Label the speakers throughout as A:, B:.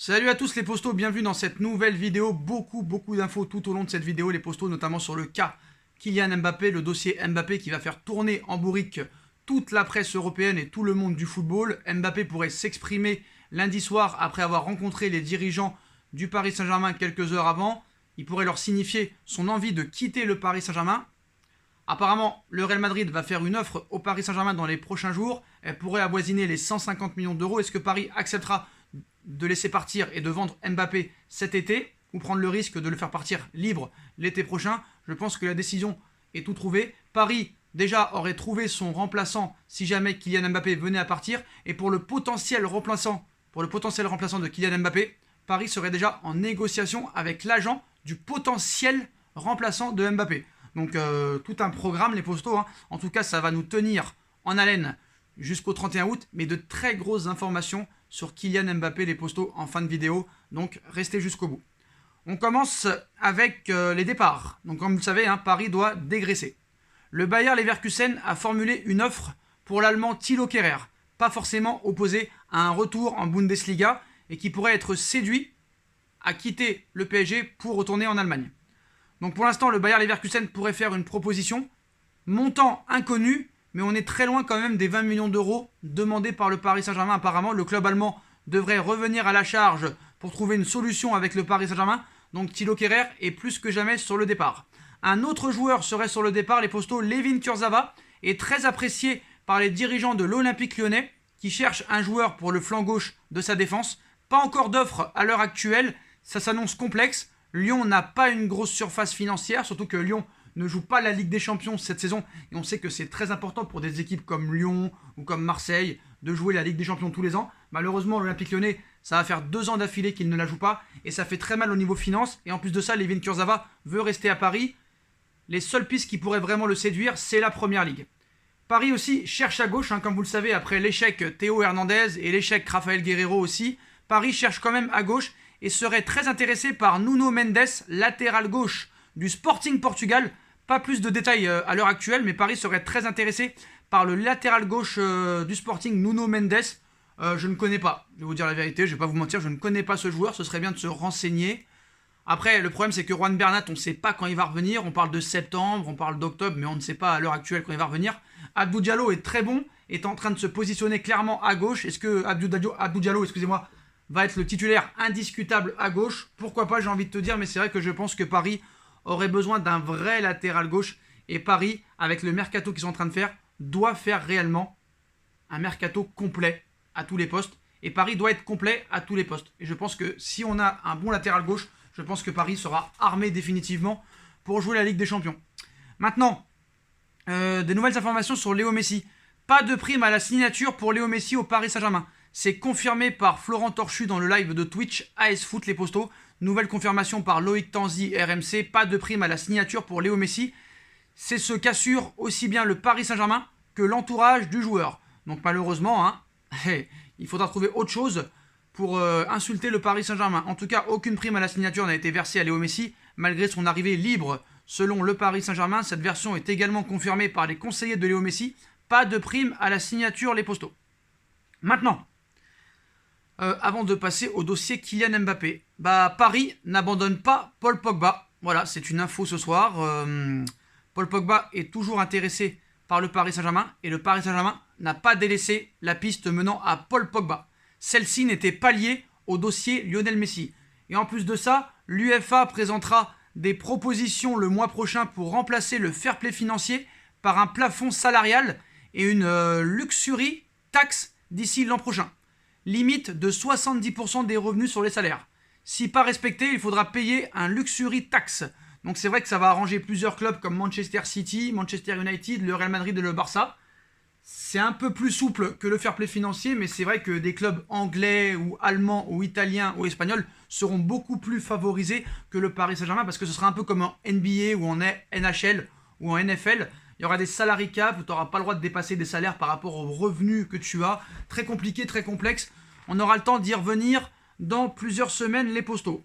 A: Salut à tous les postos, bienvenue dans cette nouvelle vidéo. Beaucoup d'infos tout au long de cette vidéo, les postos, notamment sur le cas Kylian Mbappé, le dossier Mbappé qui va faire tourner en bourrique toute la presse européenne et tout le monde du football. Mbappé pourrait s'exprimer lundi soir après avoir rencontré les dirigeants du Paris Saint-Germain quelques heures avant. Il pourrait leur signifier son envie de quitter le Paris Saint-Germain. Apparemment, le Real Madrid va faire une offre au Paris Saint-Germain dans les prochains jours. Elle pourrait avoisiner les 150 millions d'euros. Est-ce que Paris acceptera de laisser partir et de vendre Mbappé cet été ou prendre le risque de le faire partir libre l'été prochain? Je pense que la décision est tout trouvée. Paris déjà aurait trouvé son remplaçant si jamais Kylian Mbappé venait à partir, et pour le potentiel remplaçant de Kylian Mbappé, Paris serait déjà en négociation avec l'agent du potentiel remplaçant de Mbappé. Donc tout un programme les postos, hein. En tout cas ça va nous tenir en haleine jusqu'au 31 août, mais de très grosses informations sur Kylian Mbappé les postos en fin de vidéo, donc restez jusqu'au bout. On commence avec les départs. Donc comme vous le savez, hein, Paris doit dégraisser. Le Bayer Leverkusen a formulé une offre pour l'Allemand Thilo Kehrer, pas forcément opposé à un retour en Bundesliga et qui pourrait être séduit à quitter le PSG pour retourner en Allemagne. Donc pour l'instant, le Bayer Leverkusen pourrait faire une proposition, montant inconnu, mais on est très loin quand même des 20 millions d'euros demandés par le Paris Saint-Germain. Apparemment, le club allemand devrait revenir à la charge pour trouver une solution avec le Paris Saint-Germain. Donc Thilo Kehrer est plus que jamais sur le départ. Un autre joueur serait sur le départ, les postos. Layvin Kurzawa est très apprécié par les dirigeants de l'Olympique Lyonnais qui cherchent un joueur pour le flanc gauche de sa défense. Pas encore d'offre à l'heure actuelle, ça s'annonce complexe. Lyon n'a pas une grosse surface financière, surtout que Lyon ne joue pas la Ligue des Champions cette saison. Et on sait que c'est très important pour des équipes comme Lyon ou comme Marseille de jouer la Ligue des Champions tous les ans. Malheureusement, l'Olympique Lyonnais, ça va faire 2 ans d'affilée qu'il ne la joue pas. Et ça fait très mal au niveau finance. Et en plus de ça, Layvin Kurzawa veut rester à Paris. Les seules pistes qui pourraient vraiment le séduire, c'est la Première Ligue. Paris aussi cherche à gauche, hein, comme vous le savez, après l'échec Théo Hernandez et l'échec Rafael Guerreiro aussi. Paris cherche quand même à gauche et serait très intéressé par Nuno Mendes, latéral gauche du Sporting Portugal. Pas plus de détails à l'heure actuelle, mais Paris serait très intéressé par le latéral gauche du Sporting, Nuno Mendes. Je ne connais pas, je vais vous dire la vérité, je ne vais pas vous mentir, je ne connais pas ce joueur, ce serait bien de se renseigner. Après, le problème c'est que Juan Bernat, on ne sait pas quand il va revenir, on parle de septembre, on parle d'octobre, mais on ne sait pas à l'heure actuelle quand il va revenir. Abdou Diallo est très bon, est en train de se positionner clairement à gauche. Est-ce que Abdou Diallo, va être le titulaire indiscutable à gauche? Pourquoi pas, j'ai envie de te dire, mais c'est vrai que je pense que Paris aurait besoin d'un vrai latéral gauche. Et Paris, avec le mercato qu'ils sont en train de faire, doit faire réellement un mercato complet à tous les postes. Et Paris doit être complet à tous les postes. Et je pense que si on a un bon latéral gauche, je pense que Paris sera armé définitivement pour jouer la Ligue des Champions. Maintenant, des nouvelles informations sur Léo Messi. Pas de prime à la signature pour Léo Messi au Paris Saint-Germain. C'est confirmé par Florent Torchu dans le live de Twitch AS Foot les postos. Nouvelle confirmation par Loïc Tanzi RMC. Pas de prime à la signature pour Léo Messi. C'est ce qu'assure aussi bien le Paris Saint-Germain que l'entourage du joueur. Donc malheureusement, hein, il faudra trouver autre chose pour insulter le Paris Saint-Germain. En tout cas, aucune prime à la signature n'a été versée à Léo Messi, malgré son arrivée libre selon le Paris Saint-Germain. Cette version est également confirmée par les conseillers de Léo Messi. Pas de prime à la signature, les postos. Maintenant, avant de passer au dossier Kylian Mbappé, Paris n'abandonne pas Paul Pogba. Voilà, c'est une info ce soir. Paul Pogba est toujours intéressé par le Paris Saint-Germain et le Paris Saint-Germain n'a pas délaissé la piste menant à Paul Pogba. Celle-ci n'était pas liée au dossier Lionel Messi. Et en plus de ça, l'UEFA présentera des propositions le mois prochain pour remplacer le fair play financier par un plafond salarial et une luxury taxe d'ici l'an prochain. Limite de 70% des revenus sur les salaires. Si pas respecté, il faudra payer un luxury tax. Donc c'est vrai que ça va arranger plusieurs clubs comme Manchester City, Manchester United, le Real Madrid et le Barça. C'est un peu plus souple que le fair play financier, mais c'est vrai que des clubs anglais ou allemands ou italiens ou espagnols seront beaucoup plus favorisés que le Paris Saint-Germain parce que ce sera un peu comme en NBA ou en NHL ou en NFL. Il y aura des salary cap où tu n'auras pas le droit de dépasser des salaires par rapport aux revenus que tu as. Très compliqué, très complexe. On aura le temps d'y revenir dans plusieurs semaines, les postos.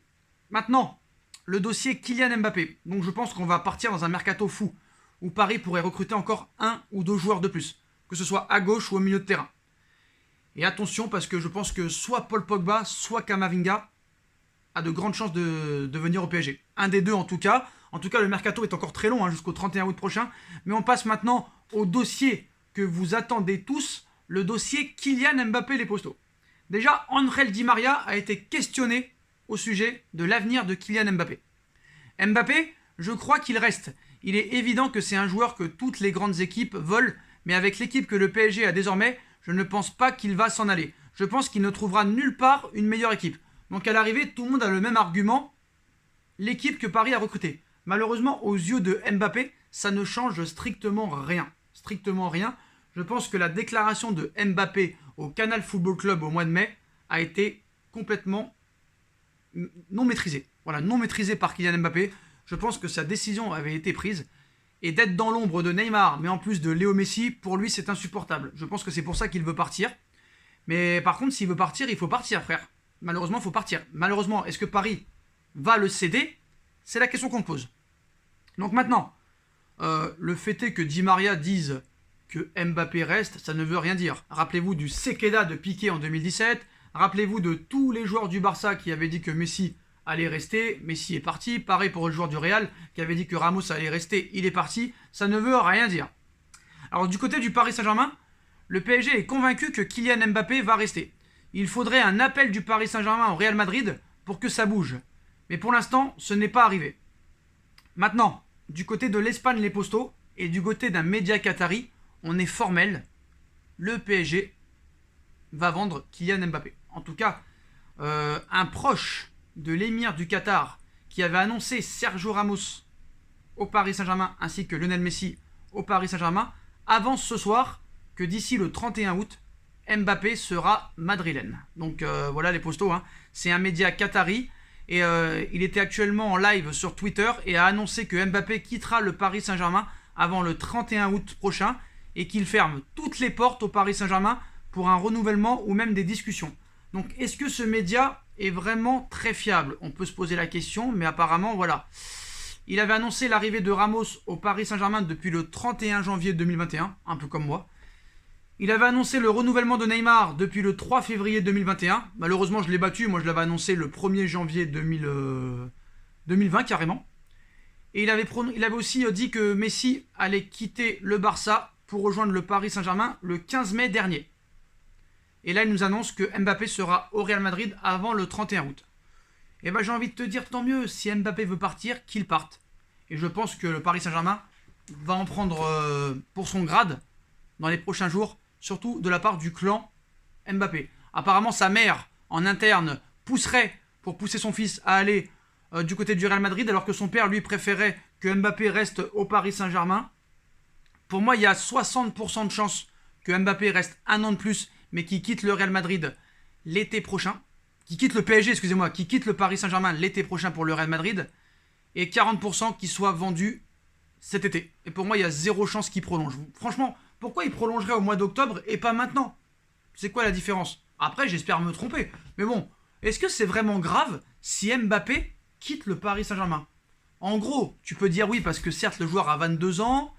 A: Maintenant, le dossier Kylian Mbappé. Donc je pense qu'on va partir dans un mercato fou où Paris pourrait recruter encore 1 ou 2 joueurs de plus, que ce soit à gauche ou au milieu de terrain. Et attention, parce que je pense que soit Paul Pogba, soit Kamavinga a de grandes chances de venir au PSG. Un des deux en tout cas. En tout cas, le mercato est encore très long, jusqu'au 31 août prochain. Mais on passe maintenant au dossier que vous attendez tous, le dossier Kylian Mbappé les postos. Déjà, Angel Di Maria a été questionné au sujet de l'avenir de Kylian Mbappé. Mbappé, je crois qu'il reste. Il est évident que c'est un joueur que toutes les grandes équipes veulent, mais avec l'équipe que le PSG a désormais, je ne pense pas qu'il va s'en aller. Je pense qu'il ne trouvera nulle part une meilleure équipe. Donc à l'arrivée, tout le monde a le même argument, l'équipe que Paris a recrutée. Malheureusement, aux yeux de Mbappé, ça ne change strictement rien. Strictement rien. Je pense que la déclaration de Mbappé au Canal Football Club au mois de mai a été complètement non maîtrisée. Voilà, non maîtrisée par Kylian Mbappé. Je pense que sa décision avait été prise. Et d'être dans l'ombre de Neymar, mais en plus de Léo Messi, pour lui c'est insupportable. Je pense que c'est pour ça qu'il veut partir. Mais par contre, s'il veut partir, il faut partir, frère. Malheureusement, il faut partir. Malheureusement, est-ce que Paris va le céder? C'est la question qu'on pose. Donc maintenant, le fait est que Di Maria dise que Mbappé reste, ça ne veut rien dire. Rappelez-vous du Sequeda de Piqué en 2017. Rappelez-vous de tous les joueurs du Barça qui avaient dit que Messi allait rester. Messi est parti. Pareil pour le joueur du Real qui avait dit que Ramos allait rester. Il est parti. Ça ne veut rien dire. Alors du côté du Paris Saint-Germain, le PSG est convaincu que Kylian Mbappé va rester. Il faudrait un appel du Paris Saint-Germain au Real Madrid pour que ça bouge. Mais pour l'instant, ce n'est pas arrivé. Maintenant, du côté de l'Espagne, les postos, et du côté d'un média qatari, on est formel. Le PSG va vendre Kylian Mbappé. En tout cas, un proche de l'émir du Qatar qui avait annoncé Sergio Ramos au Paris Saint-Germain ainsi que Lionel Messi au Paris Saint-Germain avance ce soir que d'ici le 31 août, Mbappé sera madrilène. Donc voilà les postos, c'est un média qatari et il était actuellement en live sur Twitter et a annoncé que Mbappé quittera le Paris Saint-Germain avant le 31 août prochain et qu'il ferme toutes les portes au Paris Saint-Germain pour un renouvellement ou même des discussions. Donc est-ce que ce média est vraiment très fiable? On peut se poser la question, mais apparemment voilà. Il avait annoncé l'arrivée de Ramos au Paris Saint-Germain depuis le 31 janvier 2021, un peu comme moi. Il avait annoncé le renouvellement de Neymar depuis le 3 février 2021. Malheureusement, je l'ai battu. Moi, je l'avais annoncé le 1er janvier 2020, carrément. Et il avait aussi dit que Messi allait quitter le Barça pour rejoindre le Paris Saint-Germain le 15 mai dernier. Et là, il nous annonce que Mbappé sera au Real Madrid avant le 31 août. Et ben, j'ai envie de te dire, tant mieux. Si Mbappé veut partir, qu'il parte. Et je pense que le Paris Saint-Germain va en prendre pour son grade dans les prochains jours, surtout de la part du clan Mbappé. Apparemment, sa mère, en interne, pousserait pour pousser son fils à aller du côté du Real Madrid, alors que son père, lui, préférait que Mbappé reste au Paris Saint-Germain. Pour moi, il y a 60% de chances que Mbappé reste un an de plus, mais qu'il quitte le Real Madrid l'été prochain. Qui quitte le PSG, excusez-moi, qui quitte le Paris Saint-Germain l'été prochain pour le Real Madrid. Et 40% qui soit vendu cet été. Et pour moi, il y a zéro chance qu'il prolonge. Franchement, pourquoi il prolongerait au mois d'octobre et pas maintenant? C'est quoi la différence? Après, j'espère me tromper. Mais bon, est-ce que c'est vraiment grave si Mbappé quitte le Paris Saint-Germain? En gros, tu peux dire oui parce que certes, le joueur a 22 ans,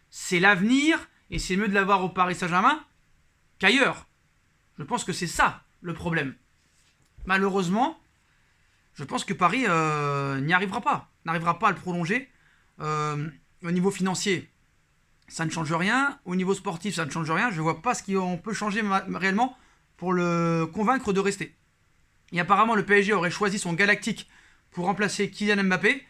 A: c'est l'avenir, et c'est mieux de l'avoir au Paris Saint-Germain qu'ailleurs. Je pense que c'est ça le problème. Malheureusement, je pense que Paris n'y arrivera pas. N'arrivera pas à le prolonger. Au niveau financier, ça ne change rien. Au niveau sportif, ça ne change rien. Je ne vois pas ce qu'on peut changer réellement pour le convaincre de rester. Et apparemment, le PSG aurait choisi son Galactique pour remplacer Kylian Mbappé.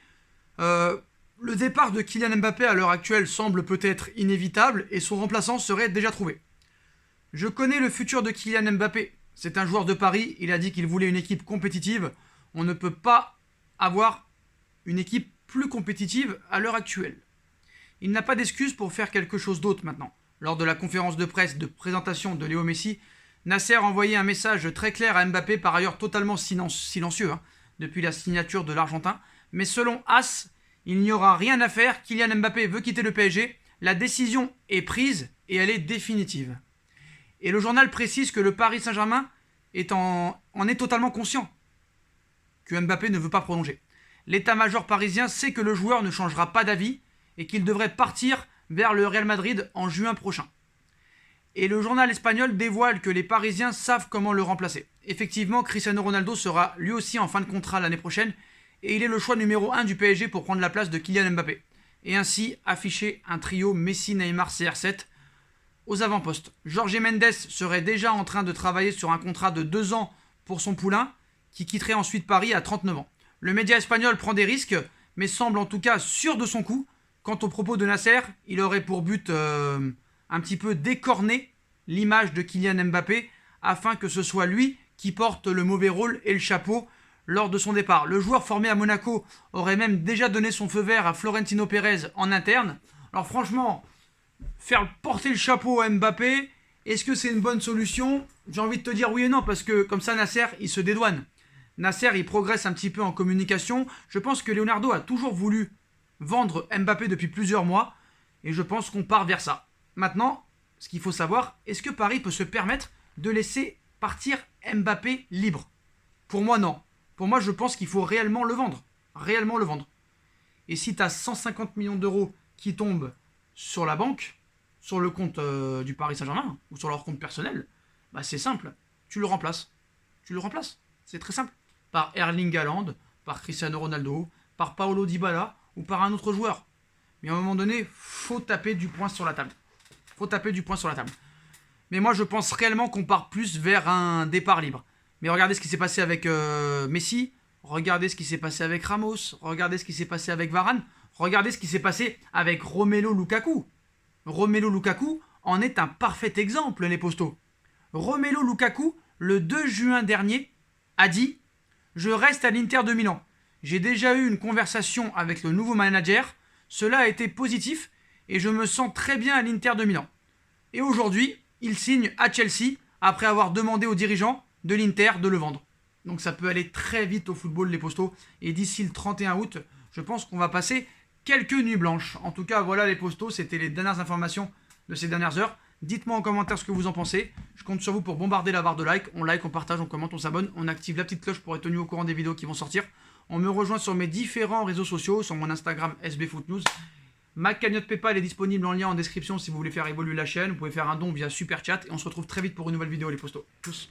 A: Le départ de Kylian Mbappé à l'heure actuelle semble peut-être inévitable et son remplaçant serait déjà trouvé. Je connais le futur de Kylian Mbappé. C'est un joueur de Paris. Il a dit qu'il voulait une équipe compétitive. On ne peut pas avoir une équipe plus compétitive à l'heure actuelle. Il n'a pas d'excuse pour faire quelque chose d'autre maintenant. Lors de la conférence de presse de présentation de Léo Messi, Nasser a envoyé un message très clair à Mbappé, par ailleurs totalement silencieux depuis la signature de l'Argentin. Mais selon AS, il n'y aura rien à faire. Kylian Mbappé veut quitter le PSG. La décision est prise et elle est définitive. Et le journal précise que le Paris Saint-Germain en est totalement conscient que Mbappé ne veut pas prolonger. L'état-major parisien sait que le joueur ne changera pas d'avis et qu'il devrait partir vers le Real Madrid en juin prochain. Et le journal espagnol dévoile que les Parisiens savent comment le remplacer. Effectivement, Cristiano Ronaldo sera lui aussi en fin de contrat l'année prochaine et il est le choix numéro 1 du PSG pour prendre la place de Kylian Mbappé. Et ainsi afficher un trio Messi, Neymar, CR7 aux avant-postes. Jorge Mendes serait déjà en train de travailler sur un contrat de 2 ans pour son poulain qui quitterait ensuite Paris à 39 ans. Le média espagnol prend des risques mais semble en tout cas sûr de son coup. Quant aux propos de Nasser, il aurait pour but un petit peu d'écorner l'image de Kylian Mbappé afin que ce soit lui qui porte le mauvais rôle et le chapeau lors de son départ. Le joueur formé à Monaco aurait même déjà donné son feu vert à Florentino Pérez en interne. Alors franchement, faire porter le chapeau à Mbappé, est-ce que c'est une bonne solution? J'ai envie de te dire oui et non, parce que comme ça Nasser, il se dédouane. Nasser, il progresse un petit peu en communication. Je pense que Leonardo a toujours voulu vendre Mbappé depuis plusieurs mois, et je pense qu'on part vers ça. Maintenant, ce qu'il faut savoir, est-ce que Paris peut se permettre de laisser partir Mbappé libre? Pour moi, non. Pour moi, je pense qu'il faut réellement le vendre. Réellement le vendre. Et si tu as 150 millions d'euros qui tombent sur la banque, sur le compte du Paris Saint-Germain, ou sur leur compte personnel, bah c'est simple. Tu le remplaces. Tu le remplaces. C'est très simple. Par Erling Haaland, par Cristiano Ronaldo, par Paulo Dybala, ou par un autre joueur. Mais à un moment donné, faut taper du poing sur la table. Faut taper du poing sur la table. Mais moi, je pense réellement qu'on part plus vers un départ libre. Mais regardez ce qui s'est passé avec Messi. Regardez ce qui s'est passé avec Ramos. Regardez ce qui s'est passé avec Varane. Regardez ce qui s'est passé avec Romelu Lukaku. Romelu Lukaku en est un parfait exemple, les postos. Romelu Lukaku, le 2 juin dernier, a dit « Je reste à l'Inter de Milan. J'ai déjà eu une conversation avec le nouveau manager. Cela a été positif et je me sens très bien à l'Inter de Milan. » Et aujourd'hui, il signe à Chelsea après avoir demandé aux dirigeants de l'Inter de le vendre. Donc ça peut aller très vite au football, les postos. Et d'ici le 31 août, je pense qu'on va passer quelques nuits blanches. En tout cas, voilà les postos, c'était les dernières informations de ces dernières heures. Dites-moi en commentaire ce que vous en pensez. Je compte sur vous pour bombarder la barre de like. On like, on partage, on commente, on s'abonne. On active la petite cloche pour être tenu au courant des vidéos qui vont sortir. On me rejoint sur mes différents réseaux sociaux, sur mon Instagram SBFootNews. Ma cagnotte PayPal est disponible en lien en description si vous voulez faire évoluer la chaîne. Vous pouvez faire un don via Super Chat. Et on se retrouve très vite pour une nouvelle vidéo, les postos. Tchuss.